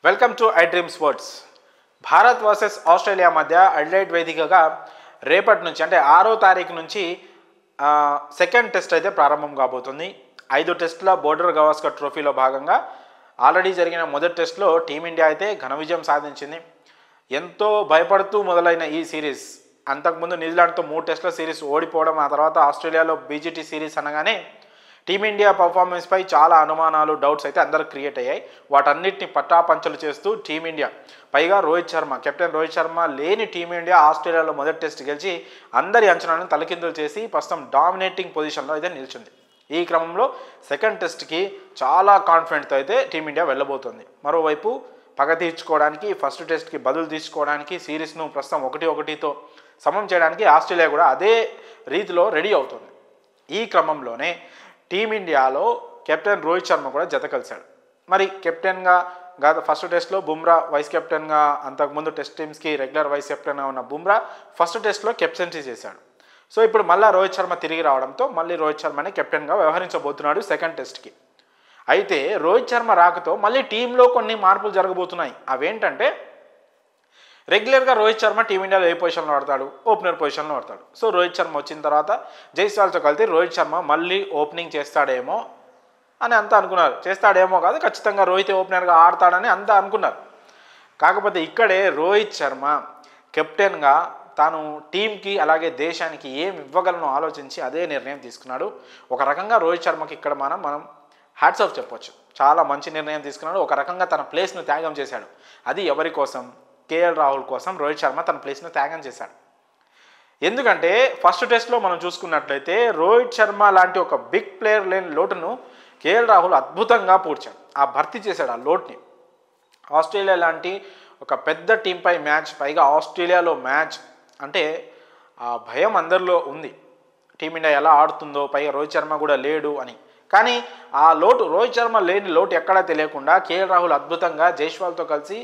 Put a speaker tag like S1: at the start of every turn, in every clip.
S1: Welcome to I dream sports. Bharat versus Australia మధ్య Adelaide వేదికగా రేపటి నుంచి అంటే 6వ తారీఖు నుంచి సెకండ్ టెస్ట్ అయితే ప్రారంభం కాబోతుంది. 5 టెస్టుల బోర్డర్ గవాస్కర్ ట్రోఫీలో భాగంగా ఆల్రెడీ జరిగిన మొదటి టెస్ట్లో టీమిండియా అయితే ఘన విజయం సాధించింది. ఎంతో భయపడుతూ మొదలైన ఈ సిరీస్ అంతకుముందు న్యూజిలాండ్తో 3 టెస్టుల సిరీస్ ఓడిపోవడం, ఆ తర్వాత ఆస్ట్రేలియాలో బీజీటీ సిరీస్ అనగానే టీమిండియా పర్ఫార్మెన్స్పై చాలా అనుమానాలు, డౌట్స్ అయితే అందరూ క్రియేట్ అయ్యాయి. వాటన్నిటిని పట్టాపంచలు చేస్తూ టీమిండియా, పైగా కెప్టెన్ రోహిత్ శర్మ లేని టీమిండియా ఆస్ట్రేలియాలో మొదటి టెస్ట్ గెలిచి అందరి అంచనాలను తలకిందులు చేసి ప్రస్తుతం డామినేటింగ్ పొజిషన్లో అయితే నిలిచింది. ఈ క్రమంలో సెకండ్ టెస్ట్కి చాలా కాన్ఫిడెంట్తో అయితే టీమిండియా వెళ్ళబోతుంది. మరోవైపు పగ తీర్చుకోవడానికి, ఫస్ట్ టెస్ట్కి బదులు తీసుకోవడానికి, సిరీస్ను ప్రస్తుతం 1-1తో సమం చేయడానికి ఆస్ట్రేలియా కూడా అదే రీతిలో రెడీ అవుతుంది. ఈ క్రమంలోనే టీమిండియాలో కెప్టెన్ రోహిత్ శర్మ కూడా జత కలిశాడు. మరి కెప్టెన్గా ఫస్ట్ టెస్ట్లో బుమ్రా వైస్ కెప్టెన్గా, అంతకుముందు టెస్ట్ టీమ్స్కి రెగ్యులర్ వైస్ కెప్టెన్గా ఉన్న బుమ్రా ఫస్ట్ టెస్ట్లో కెప్టెన్సీ చేశాడు. సో ఇప్పుడు మళ్ళీ రోహిత్ శర్మ తిరిగి రావడంతో మళ్ళీ రోహిత్ శర్మనే కెప్టెన్గా వ్యవహరించబోతున్నాడు సెకండ్ టెస్ట్కి. అయితే రోహిత్ శర్మ రాకతో మళ్ళీ టీంలో కొన్ని మార్పులు జరగబోతున్నాయి. అవేంటంటే, రెగ్యులర్గా రోహిత్ శర్మ టీమిండియాలో ఏ పొజిషన్లో ఆడతాడు? ఓపెనర్ పొజిషన్లో ఆడతాడు. సో రోహిత్ శర్మ వచ్చిన తర్వాత జైస్వాల్తో కలిసి రోహిత్ శర్మ మళ్ళీ ఓపెనింగ్ చేస్తాడేమో అని అంతా అనుకున్నారు. చేస్తాడేమో కాదు, ఖచ్చితంగా రోహిత్ ఓపెనర్గా ఆడతాడని అంతా అనుకున్నారు. కాకపోతే ఇక్కడే రోహిత్ శర్మ కెప్టెన్గా తాను టీంకి అలాగే దేశానికి ఏం ఇవ్వగలను ఆలోచించి అదే నిర్ణయం తీసుకున్నాడు. ఒక రకంగా రోహిత్ శర్మకి ఇక్కడ మనం హ్యాట్స్ ఆఫ్ చెప్పొచ్చు. చాలా మంచి నిర్ణయం తీసుకున్నాడు. ఒక రకంగా తన ప్లేస్ను త్యాగం చేశాడు. అది ఎవరి కోసం? కేఎల్ రాహుల్ కోసం రోహిత్ శర్మ తన ప్లేస్ను త్యాగం చేశాడు. ఎందుకంటే ఫస్ట్ టెస్ట్లో మనం చూసుకున్నట్లయితే రోహిత్ శర్మ లాంటి ఒక బిగ్ ప్లేయర్ లేని లోటును కేఎల్ రాహుల్ అద్భుతంగా పూడ్చాడు. భర్తీ చేశాడు ఆ లోటుని. ఆస్ట్రేలియా లాంటి ఒక పెద్ద టీంపై మ్యాచ్, పైగా ఆస్ట్రేలియాలో మ్యాచ్ అంటే ఆ భయం అందరిలో ఉంది. టీమిండియా ఎలా ఆడుతుందో, పైగా రోహిత్ శర్మ కూడా లేడు అని. కానీ ఆ లోటు, రోహిత్ శర్మ లేని లోటు ఎక్కడా తెలియకుండా కేఎల్ రాహుల్ అద్భుతంగా జైస్వాల్తో కలిసి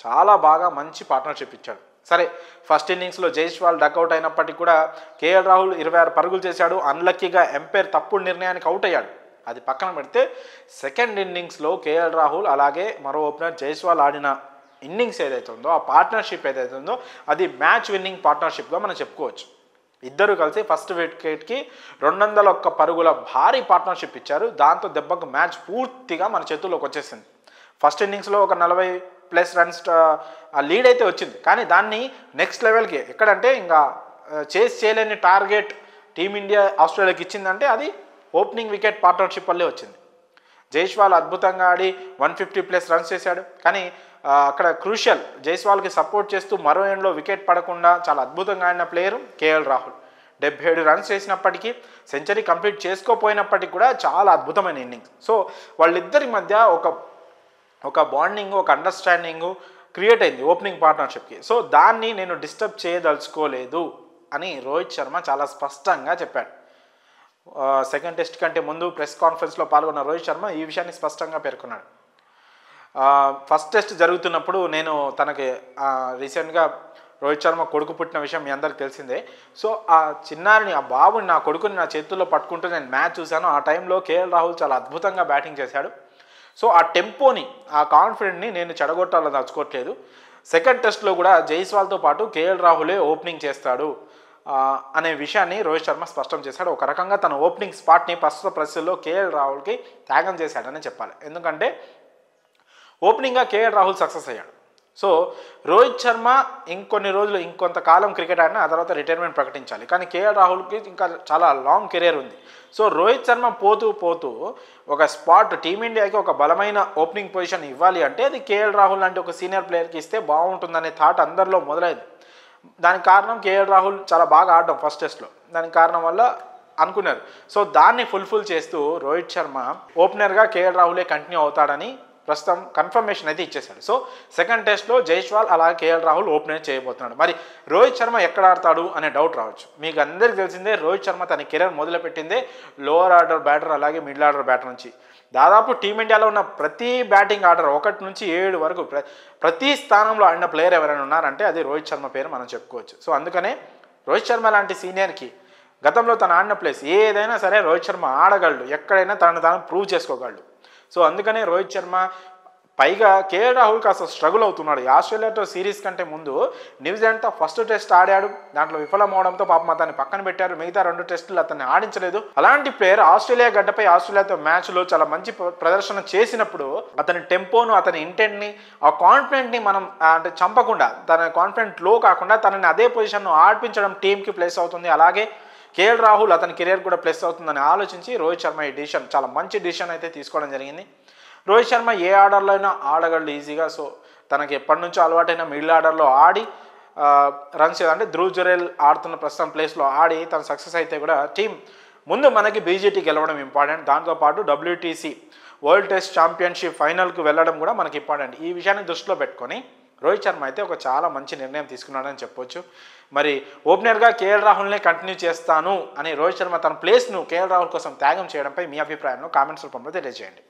S1: చాలా బాగా మంచి పార్ట్నర్షిప్ ఇచ్చాడు. సరే, ఫస్ట్ ఇన్నింగ్స్లో జైస్వాల్ డక్అవుట్ అయినప్పటికీ కూడా కేఎల్ రాహుల్ 26 పరుగులు చేశాడు. అన్లక్కీగా ఎంపైర్ తప్పుడు నిర్ణయానికి అవుట్ అయ్యాడు. అది పక్కన పెడితే సెకండ్ ఇన్నింగ్స్లో కేఎల్ రాహుల్ అలాగే మరో ఓపెనర్ జైస్వాల్ ఆడిన ఇన్నింగ్స్ ఏదైతే ఉందో, ఆ పార్ట్నర్షిప్ ఏదైతే ఉందో, అది మ్యాచ్ విన్నింగ్ పార్ట్నర్షిప్గా మనం చెప్పుకోవచ్చు. ఇద్దరు కలిసి ఫస్ట్ వికెట్కి 201 పరుగుల భారీ పార్ట్నర్షిప్ ఇచ్చారు. దాంతో దెబ్బకు మ్యాచ్ పూర్తిగా మన చేతుల్లోకి వచ్చేసింది. ఫస్ట్ ఇన్నింగ్స్లో ఒక 40+ రన్స్ లీడ్ అయితే వచ్చింది. కానీ దాన్ని నెక్స్ట్ లెవెల్కి, ఎక్కడంటే ఇంకా చేస్ చేయలేని టార్గెట్ టీమిండియా ఆస్ట్రేలియాకి ఇచ్చిందంటే అది ఓపెనింగ్ వికెట్ పార్ట్నర్షిప్ వల్లే వచ్చింది. జైస్వాల్ అద్భుతంగా ఆడి 150+ రన్స్ చేశాడు. కానీ అక్కడ క్రూషియల్, జైస్వాల్కి సపోర్ట్ చేస్తూ మరో ఎండ్లో వికెట్ పడకుండా చాలా అద్భుతంగా ఆడిన ప్లేయరు కేఎల్ రాహుల్. 77 రన్స్ చేసినప్పటికీ, సెంచరీ కంప్లీట్ చేసుకోపోయినప్పటికీ కూడా చాలా అద్భుతమైన ఇన్నింగ్స్. సో వాళ్ళిద్దరి మధ్య ఒక బాండింగ్, ఒక అండర్స్టాండింగ్ క్రియేట్ అయింది ఓపెనింగ్ పార్ట్నర్షిప్కి. సో దాన్ని నేను డిస్టర్బ్ చేయదలుచుకోలేదు అని రోహిత్ శర్మ చాలా స్పష్టంగా చెప్పాడు. సెకండ్ టెస్ట్ కంటే ముందు ప్రెస్ కాన్ఫరెన్స్లో పాల్గొన్న రోహిత్ శర్మ ఈ విషయాన్ని స్పష్టంగా పేర్కొన్నాడు. ఫస్ట్ టెస్ట్ జరుగుతున్నప్పుడు నేను తనకి రీసెంట్గా రోహిత్ శర్మ కొడుకు పుట్టిన విషయం మీ అందరికి తెలిసిందే. సో ఆ చిన్నారిని, ఆ బాబుని, నా కొడుకుని నా చేతుల్లో పట్టుకుంటూ నేను మ్యాచ్ చూశాను. ఆ టైంలో కేఎల్ రాహుల్ చాలా అద్భుతంగా బ్యాటింగ్ చేశాడు. సో ఆ టెంపోని, ఆ కాన్ఫిడెంట్ని నేను చెడగొట్టాలని తలుచుకోవట్లేదు. సెకండ్ టెస్ట్లో కూడా జైస్వాల్తో పాటు కేఎల్ రాహులే ఓపెనింగ్ చేస్తాడు అనే విషయాన్ని రోహిత్ శర్మ స్పష్టం చేశాడు. ఒక రకంగా తన ఓపెనింగ్ స్పాట్ని ప్రస్తుత పరిస్థితుల్లో కేఎల్ రాహుల్కి త్యాగం చేశాడని చెప్పాలి. ఎందుకంటే ఓపెనింగ్గా కేఎల్ రాహుల్ సక్సెస్ అయ్యాడు. సో రోహిత్ శర్మ ఇంకొంతకాలం క్రికెట్ ఆడినా ఆ తర్వాత రిటైర్మెంట్ ప్రకటించాలి. కానీ కేఎల్ రాహుల్కి ఇంకా చాలా లాంగ్ కెరీర్ ఉంది. సో రోహిత్ శర్మ పోతూ ఒక స్పాట్ టీమిండియాకి, ఒక బలమైన ఓపెనింగ్ పొజిషన్ ఇవ్వాలి అంటే అది కేఎల్ రాహుల్ లాంటి ఒక సీనియర్ ప్లేయర్కి ఇస్తే బాగుంటుందనే థాట్ అందరిలో మొదలైంది. దానికి కారణం కేఎల్ రాహుల్ చాలా బాగా ఆడడం ఫస్ట్ టెస్ట్లో. దానికి కారణం వల్ల అనుకున్నారు. సో దాన్ని ఫుల్ఫిల్ చేస్తూ రోహిత్ శర్మ ఓపెనర్గా కేఎల్ రాహులే కంటిన్యూ అవుతాడని ప్రస్తుతం కన్ఫర్మేషన్ అయితే ఇచ్చేశాడు. సో సెకండ్ టెస్ట్లో జైస్వాల్ అలాగే కేఎల్ రాహుల్ ఓపెనర్ చేయబోతున్నాడు. మరి రోహిత్ శర్మ ఎక్కడ ఆడతాడు అనే డౌట్ రావచ్చు. మీకు అందరికీ తెలిసిందే, రోహిత్ శర్మ తన కెరీర్ మొదలుపెట్టిందే లోవర్ ఆర్డర్ బ్యాటర్ అలాగే మిడిల్ ఆర్డర్ బ్యాటర్ నుంచి. దాదాపు టీమిండియాలో ఉన్న ప్రతి బ్యాటింగ్ ఆర్డర్ 1 నుంచి 7 వరకు ప్రతి స్థానంలో ఆడిన ప్లేయర్ ఎవరైనా ఉన్నారంటే అది రోహిత్ శర్మ పేరు మనం చెప్పుకోవచ్చు. సో అందుకనే రోహిత్ శర్మ లాంటి సీనియర్కి గతంలో తను ఆడిన ప్లేస్ ఏదైనా సరే రోహిత్ శర్మ ఆడగలడు. ఎక్కడైనా తనను తాను ప్రూవ్ చేసుకోగలడు. సో అందుకనే రోహిత్ శర్మ పైగా కేఎల్ రాహుల్ కాస్త స్ట్రగుల్ అవుతున్నాడు. ఈ ఆస్ట్రేలియాతో సిరీస్ కంటే ముందు న్యూజిలాండ్తో ఫస్ట్ టెస్ట్ ఆడాడు, దాంట్లో విఫలం అవడంతో పాపం అతన్ని పక్కన పెట్టారు. మిగతా 2 టెస్టులు అతన్ని ఆడించలేదు. అలాంటి ప్లేయర్ ఆస్ట్రేలియా గడ్డపై ఆస్ట్రేలియాతో మ్యాచ్లో చాలా మంచి ప్రదర్శన చేసినప్పుడు అతని టెంపోను, అతని ఇంటెంట్ని, ఆ కాన్ఫిడెంట్ని మనం అంటే చంపకుండా, తన కాన్ఫిడెంట్ లో కాకుండా తనని అదే పొజిషన్ను ఆడిపించడం టీంకి ప్లేస్ అవుతుంది. అలాగే కేఎల్ రాహుల్ అతని కెరీర్ కూడా ప్లస్ అవుతుందని ఆలోచించి రోహిత్ శర్మ ఈ డిసిషన్, చాలా మంచి డిసిషన్ అయితే తీసుకోవడం జరిగింది. రోహిత్ శర్మ ఏ ఆర్డర్లో అయినా ఆడగలడు ఈజీగా. సో తనకి ఎప్పటి నుంచో అలవాటైన మిడిల్ ఆర్డర్లో ఆడి రన్స్, అంటే ధ్రువ్ జురేల్ ఆడుతున్న ప్రస్తుతం ప్లేస్లో ఆడి తన సక్సెస్ అయితే కూడా టీం ముందు మనకి బీజీటీ గెలవడం ఇంపార్టెంట్. దాంతోపాటు WTC వరల్డ్ టెస్ట్ ఛాంపియన్షిప్ ఫైనల్కు వెళ్ళడం కూడా మనకి ఇంపార్టెంట్. ఈ విషయాన్ని దృష్టిలో పెట్టుకొని రోహిత్ శర్మ అయితే ఒక చాలా మంచి నిర్ణయం తీసుకున్నాడని చెప్పొచ్చు. మరి ఓపెనర్గా కేఎల్ రాహుల్నే కంటిన్యూ చేస్తాను అని రోహిత్ శర్మ తన ప్లేస్ను కేఎల్ రాహుల్ కోసం త్యాగం చేయడంపై మీ అభిప్రాయంలో కామెంట్స్ రూపంలో తెలియజేయండి.